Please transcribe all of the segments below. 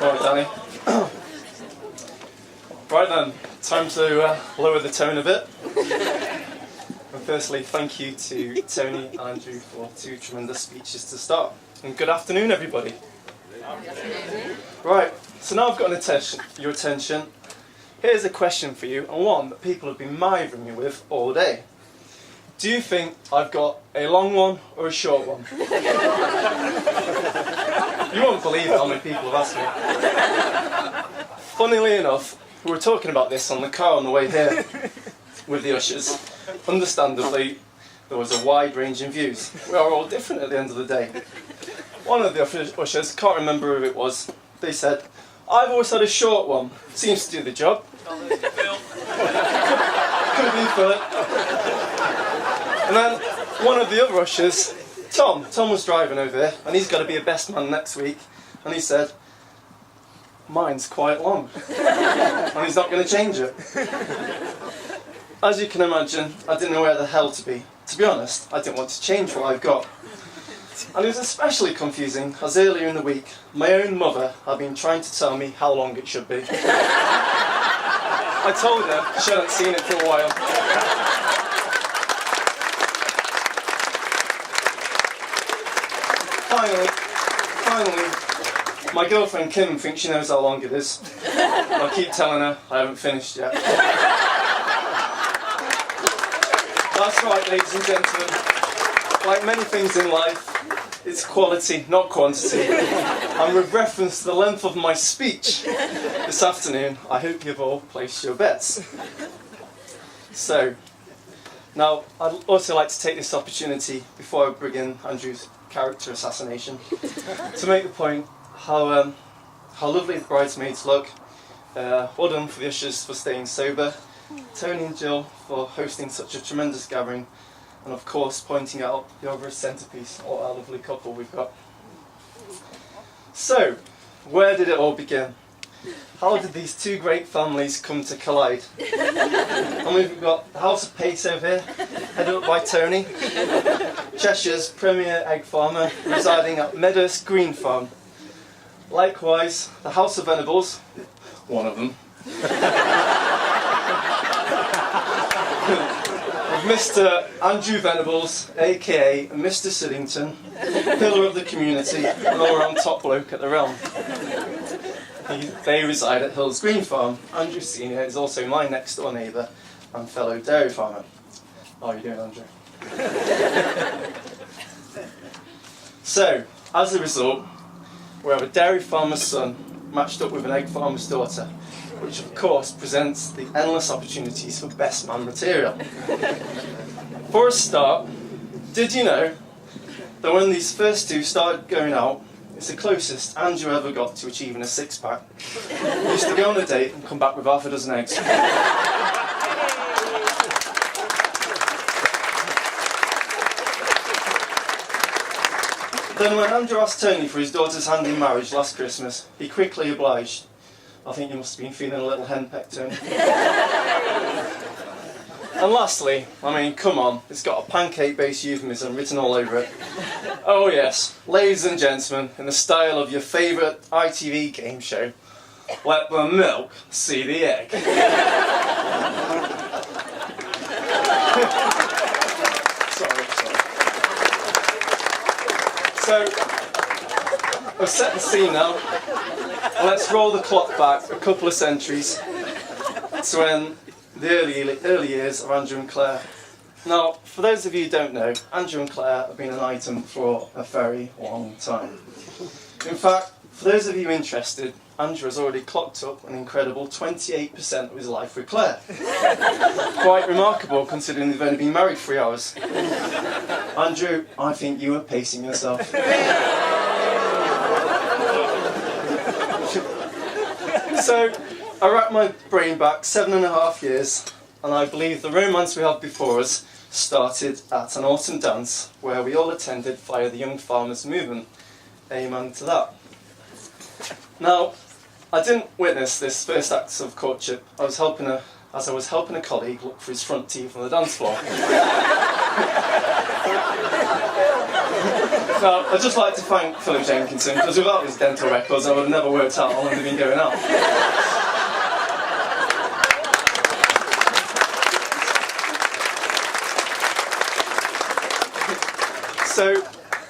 Alright, Danny. Right then, time to lower the tone a bit. And firstly, thank you to Tony and Andrew for two tremendous speeches to start. And good afternoon, everybody. Right, so now I've got your attention. Here's a question for you, and one that people have been mithering me with all day. Do you think I've got a long one or a short one? You won't believe how many people have asked me. Funnily enough, we were talking about this on the car on the way here with the ushers. Understandably, there was a wide range in views. We are all different at the end of the day. One of the ushers, can't remember who it was, they said, "I've always had a short one. Seems to do the job." Could have been Philip. And then one of the other ushers, Tom was driving over here, and he's got to be a best man next week, and he said, "Mine's quite long," and he's not going to change it. As you can imagine, I didn't know where the hell to be. To be honest, I didn't want to change what I've got. And it was especially confusing as earlier in the week, my own mother had been trying to tell me how long it should be. I told her she hadn't seen it for a while. Finally, my girlfriend Kim thinks she knows how long it is. I keep telling her I haven't finished yet. That's right, ladies and gentlemen. Like many things in life, it's quality, not quantity. And with reference to the length of my speech this afternoon, I hope you've all placed your bets. So, now I'd also like to take this opportunity, before I begin Andrew's character assassination, to make the point how lovely the bridesmaids look. Well done for the ushers for staying sober, Tony and Jill for hosting such a tremendous gathering, and of course pointing out the other centrepiece, what a lovely couple we've got. So, where did it all begin? How did these two great families come to collide? And we've got the House of Pace over here, headed up by Tony, Cheshire's premier egg farmer, residing at Meadhurst Green Farm. Likewise, the House of Venables, one of them, with Mr. Andrew Venables, aka Mr. Siddington, pillar of the community and all-round top bloke at the realm. They reside at Hills Green Farm. Andrew Senior is also my next door neighbour and fellow dairy farmer. How are you doing, Andrew? So, as a result, we have a dairy farmer's son matched up with an egg farmer's daughter, which of course presents the endless opportunities for best man material. For a start, did you know that when these first two started going out, it's the closest Andrew ever got to achieving a six-pack? He used to go on a date and come back with half a dozen eggs. Then when Andrew asked Tony for his daughter's hand in marriage last Christmas, he quickly obliged. I think you must have been feeling a little henpecked, Tony. And lastly, I mean, come on, it's got a pancake-based euphemism written all over it. Oh yes, ladies and gentlemen, in the style of your favourite ITV game show, let the milk see the egg. Sorry. So, I've set the scene now. Let's roll the clock back a couple of centuries to when the early years of Andrew and Claire. Now, for those of you who don't know, Andrew and Claire have been an item for a very long time. In fact, for those of you interested, Andrew has already clocked up an incredible 28% of his life with Claire. Quite remarkable considering they've only been married 3 hours. Andrew, I think you were pacing yourself. So, I racked my brain back 7.5 years, and I believe the romance we have before us started at an autumn dance where we all attended via the Young Farmers Movement. Amen to that. Now, I didn't witness this first act of courtship. I was helping a colleague look for his front teeth on the dance floor. Now, I'd just like to thank Philip Jenkinson, because without his dental records, I would have never worked out how long they've been going out. So,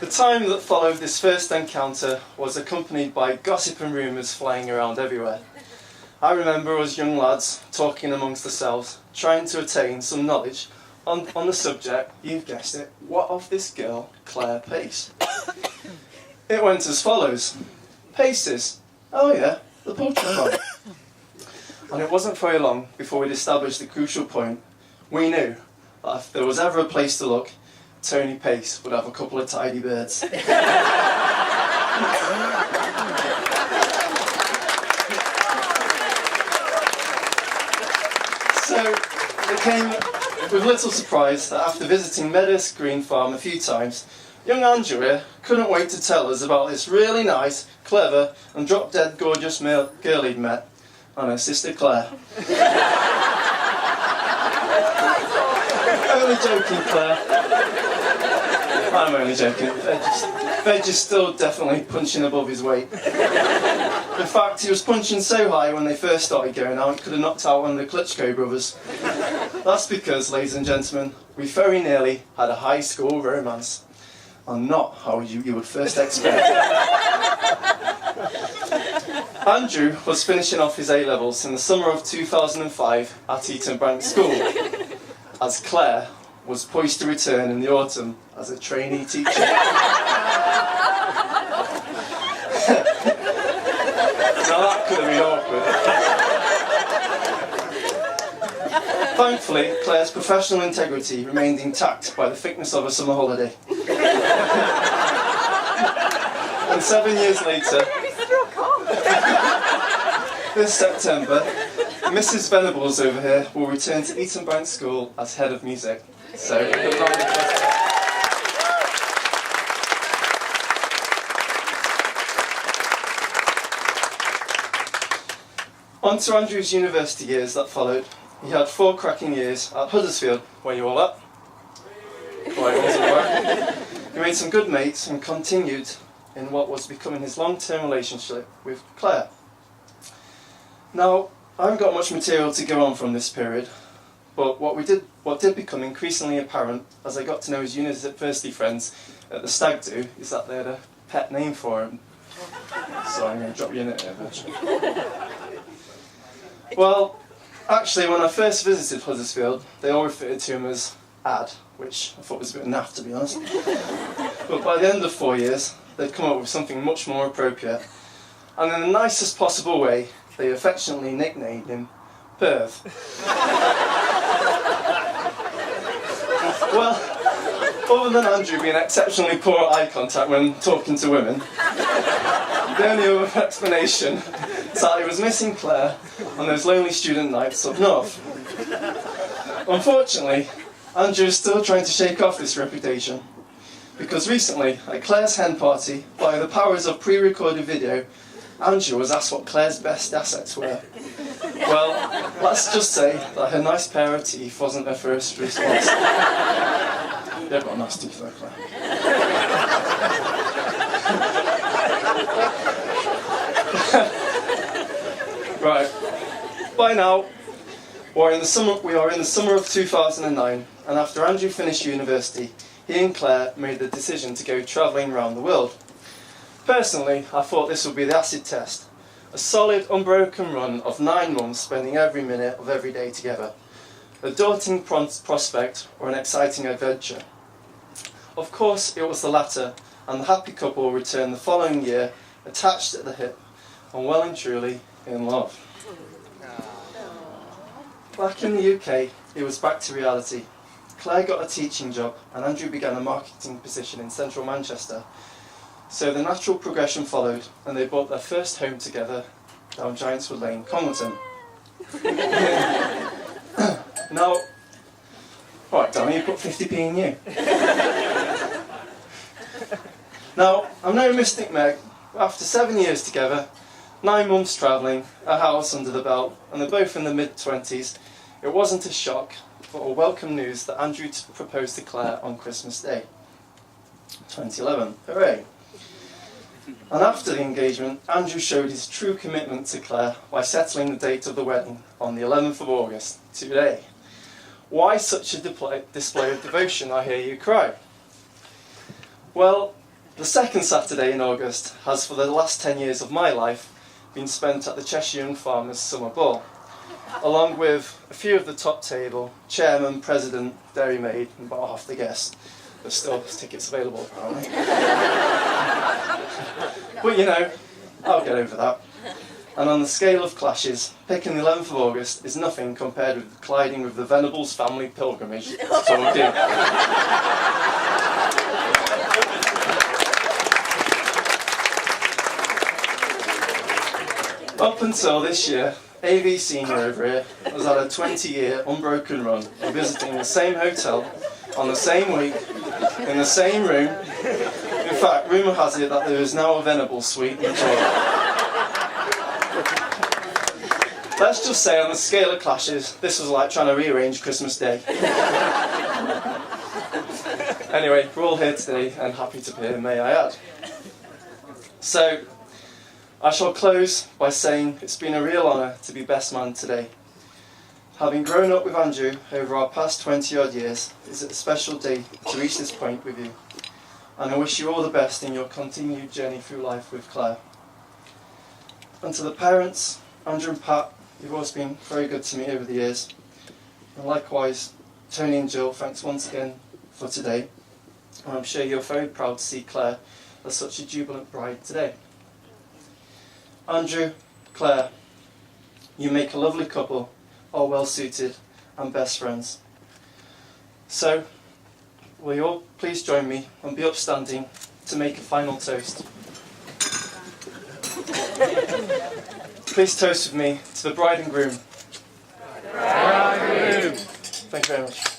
the time that followed this first encounter was accompanied by gossip and rumours flying around everywhere. I remember us young lads talking amongst ourselves, trying to attain some knowledge on the subject, you've guessed it, what of this girl, Claire Pace? It went as follows. Paces. Oh yeah, the poultry farm. And it wasn't very long before we'd established the crucial point. We knew that if there was ever a place to look, Tony Pace would have a couple of tidy birds. So it came with little surprise that after visiting Meadows Green Farm a few times, young Andrew here couldn't wait to tell us about this really nice, clever and drop-dead gorgeous girl he'd met, and her sister Claire. Only joking, Claire. I'm only joking. Veg is still definitely punching above his weight. In fact, he was punching so high when they first started going out, he could have knocked out one of the Klitschko brothers. That's because, ladies and gentlemen, we very nearly had a high school romance. And not how you would first expect. Andrew was finishing off his A-levels in the summer of 2005 at Eton Bank School, as Claire was poised to return in the autumn as a trainee teacher. Now that could have been awkward. Thankfully, Claire's professional integrity remained intact by the thickness of a summer holiday. And 7 years later, this September, Mrs. Venables over here will return to Eton Bank School as head of music. So, on to Andrew's university years that followed. He had 4 cracking years at Huddersfield. Were you all up? Quite well. He made some good mates and continued in what was becoming his long-term relationship with Claire. Now, I haven't got much material to go on from this period, but what did become increasingly apparent as I got to know his university friends at the stag do is that they had a pet name for him. So I'm going to drop you in it here, Virgil. Well, actually, when I first visited Huddersfield, they all referred to him as Ad, which I thought was a bit naff, to be honest. But by the end of 4 years, they'd come up with something much more appropriate. And in the nicest possible way, they affectionately nicknamed him Perv. Well, other than Andrew being exceptionally poor at eye contact when talking to women, the only other explanation is that he was missing Claire on those lonely student nights up north. Unfortunately, Andrew is still trying to shake off this reputation, because recently, at Claire's hen party, by the powers of pre-recorded video, Andrew was asked what Claire's best assets were. Well, let's just say that her nice pair of teeth wasn't her first response. You've got nice teeth though, Claire. Right, by now, we are in the summer of 2009, and after Andrew finished university, he and Claire made the decision to go travelling around the world. Personally, I thought this would be the acid test. A solid, unbroken run of 9 months spending every minute of every day together. A daunting prospect or an exciting adventure. Of course, it was the latter, and the happy couple returned the following year, attached at the hip, and well and truly in love. Back in the UK, it was back to reality. Claire got a teaching job, and Andrew began a marketing position in central Manchester. So the natural progression followed, and they bought their first home together down Giantswood Lane, Congleton. Now, alright Danny, you put 50p in you. Now, I'm no Mystic Meg, but after 7 years together, 9 months travelling, a house under the belt, and they're both in the mid-20s, it wasn't a shock, but a welcome news that Andrew proposed to Claire on Christmas Day. 2011. Hooray! And after the engagement, Andrew showed his true commitment to Claire by settling the date of the wedding on the 11th of August, today. Why such a display of devotion, I hear you cry? Well, the second Saturday in August has, for the last 10 years of my life, been spent at the Cheshire Young Farmers Summer Ball, along with a few of the top table, chairman, president, dairymaid, and about half the guests. There's still tickets available, apparently. But you know, I'll get over that. And on the scale of clashes, picking the 11th of August is nothing compared with colliding with the Venables family pilgrimage to Torquay. Up until this year, AV Senior over here has had a 20-year unbroken run of visiting the same hotel on the same week, in the same room. In fact, rumour has it that there is now a Venables suite in the toilet. Let's just say on the scale of clashes, this was like trying to rearrange Christmas Day. Anyway, we're all here today and happy to be here, may I add. So, I shall close by saying it's been a real honour to be best man today. Having grown up with Andrew over our past 20-odd years, it's a special day to reach this point with you. And I wish you all the best in your continued journey through life with Claire. And to the parents, Andrew and Pat, you've always been very good to me over the years. And likewise, Tony and Jill, thanks once again for today. And I'm sure you're very proud to see Claire as such a jubilant bride today. Andrew, Claire, you make a lovely couple, are well suited and best friends. So, will you all please join me and be upstanding to make a final toast. Please toast with me to the bride and groom. Bride and groom. Thank you very much.